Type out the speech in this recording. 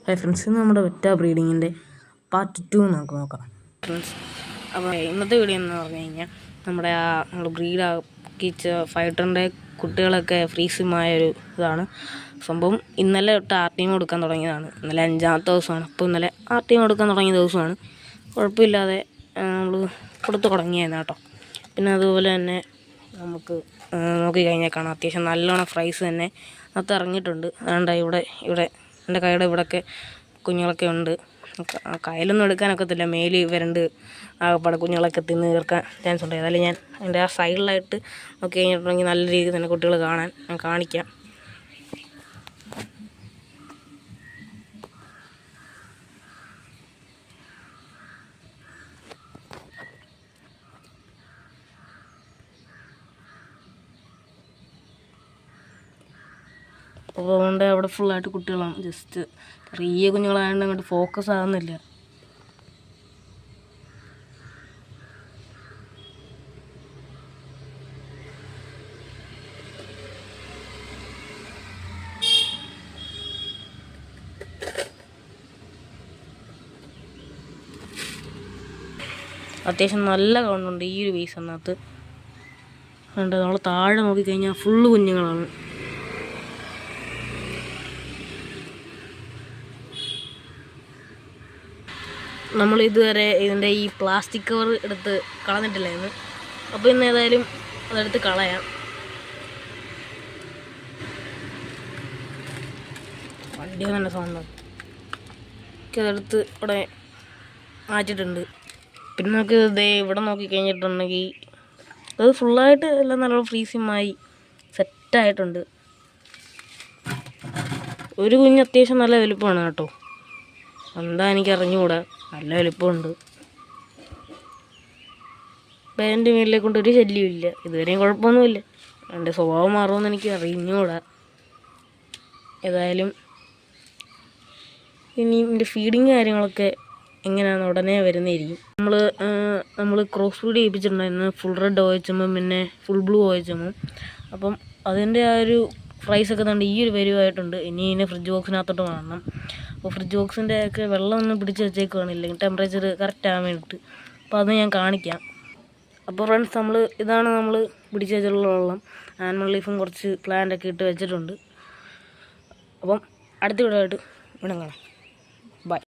Hi friends, ഇന്ന് നമ്മുടെ വെറ്റ ബ്രീഡിങ്ങിൻ്റെ part 2 നമുക്ക് നോക്കാം ഫ്രണ്ട്സ്. അപ്പോൾ ഇന്നത്തെ വീഡിയോ എന്ന് പറഞ്ഞു കഴിഞ്ഞാൽ നമ്മൾ ബ്രീഡാക്കിച്ച ഫൈറ്ററിൻ്റെ കുട്ടികളൊക്കെ ഫ്രീസുമായൊരു ഇതാണ് സംഭവം. ഇന്നലെ തൊട്ട് ആർട്ടിയും കൊടുക്കാൻ തുടങ്ങിയതാണ്. ഇന്നലെ 5ാമത്തെ ദിവസമാണ്. അപ്പോൾ ഇന്നലെ ആർട്ടിയും കൊടുക്കാൻ തുടങ്ങിയ ദിവസമാണ്. കുഴപ്പമില്ലാതെ നമ്മൾ കൊടുത്തു തുടങ്ങിയായിരുന്നു കേട്ടോ. പിന്നെ അതുപോലെ തന്നെ നമുക്ക് നോക്കിക്കഴിഞ്ഞാൽ കാണാം, അത്യാവശ്യം നല്ലോണം ഫ്രൈസ് തന്നെ അത് ഇറങ്ങിയിട്ടുണ്ട്. അതുകൊണ്ട് ഇവിടെ എൻ്റെ കൈയുടെ ഇവിടെയൊക്കെ കുഞ്ഞുങ്ങളൊക്കെ ഉണ്ട്. കയ്യിലൊന്നും എടുക്കാനൊക്കത്തില്ല, മേലി വരണ്ട് ആകപ്പാടെ കുഞ്ഞുങ്ങളൊക്കെ തിന്ന് തീർക്കാൻ ചാൻസ് ഉണ്ട്. ഏതായാലും ഞാൻ എൻ്റെ ആ സൈഡിലായിട്ട് നോക്കി കഴിഞ്ഞിട്ടുണ്ടെങ്കിൽ നല്ല രീതിയിൽ തന്നെ കുട്ടികൾ കാണാൻ ഞാൻ കാണിക്കാം. അപ്പോൾ അതുകൊണ്ട് അവിടെ ഫുള്ളായിട്ട് കുട്ടികളാണ്. ജസ്റ്റ് ചെറിയ കുഞ്ഞുങ്ങളായതുകൊണ്ട് അങ്ങോട്ട് ഫോക്കസ് ആകുന്നില്ല. അത്യാവശ്യം നല്ല കൗണ്ടുണ്ട് ഈ ഒരു പീസിനകത്ത്. അതുകൊണ്ട് നമ്മൾ താഴെ നോക്കിക്കഴിഞ്ഞാൽ ഫുള്ള് കുഞ്ഞുങ്ങളാണ്. നമ്മൾ ഇതുവരെ ഇതിൻ്റെ ഈ പ്ലാസ്റ്റിക് കവർ എടുത്ത് കളഞ്ഞിട്ടില്ലായിരുന്നു. അപ്പോൾ ഇന്ന് ഏതായാലും അതെടുത്ത് കളയാം. വണ്ടി നല്ല സൗണ്ട് അതെടുത്ത് ഇവിടെ മാറ്റിയിട്ടുണ്ട്. പിന്നെ നമുക്ക് ഇവിടെ നോക്കിക്കഴിഞ്ഞിട്ടുണ്ടെങ്കിൽ അത് ഫുള്ളായിട്ട് എല്ലാം നല്ലോണം ഫ്രീസിമായി സെറ്റായിട്ടുണ്ട്. ഒരു കുഞ്ഞ് അത്യാവശ്യം നല്ല വലുപ്പമാണ് കേട്ടോ. എന്താ എനിക്ക് അറിഞ്ഞുകൂടാ, നല്ല വലുപ്പമുണ്ട്. എൻ്റെ മേലിലെ കൊണ്ട് ഒരു ശല്യമില്ല, ഇതുവരെയും കുഴപ്പമൊന്നുമില്ല. എൻ്റെ സ്വഭാവം മാറുമെന്ന് എനിക്ക് അറിഞ്ഞുകൂടാ. ഏതായാലും ഇനി എൻ്റെ ഫീഡിങ് കാര്യങ്ങളൊക്കെ എങ്ങനെയാണെന്ന് ഉടനെ വരുന്നതായിരിക്കും. നമ്മൾ ക്രോസ് ഫീഡ് ചെയ്യിപ്പിച്ചിട്ടുണ്ടായിരുന്നു, ഫുൾ റെഡ് OHM പിന്നെ ഫുൾ ബ്ലൂ OHM. അപ്പം അതിൻ്റെ ആ ഒരു പ്രൈസൊക്കെ തന്നെ ഈ ഒരു വരുവായിട്ടുണ്ട്. ഇനി ഇതിനെ ഫ്രിഡ്ജ് ബോക്സിനകത്തോട്ട് കാണണം. അപ്പോൾ ഫ്രിഡ്ജ് ബോക്സിൻ്റെ ഒക്കെ വെള്ളം ഒന്ന് പിടിച്ച് വെച്ചേക്കുവാണ്, ഇല്ലെങ്കിൽ ടെമ്പറേച്ചർ കറക്റ്റ് ആകാൻ വേണ്ടിയിട്ട്. അപ്പോൾ അത് ഞാൻ കാണിക്കാം. അപ്പോൾ ഫ്രണ്ട്സ്, ഇതാണ് നമ്മൾ പിടിച്ച് വെച്ചിട്ടുള്ള വെള്ളം. ആനിമൽ ലീഫും കുറച്ച് പ്ലാന്റൊക്കെ ഇട്ട് വെച്ചിട്ടുണ്ട്. അപ്പം അടുത്ത വീഡിയോ ആയിട്ട് വീണ്ടും കാണാം. ബൈ.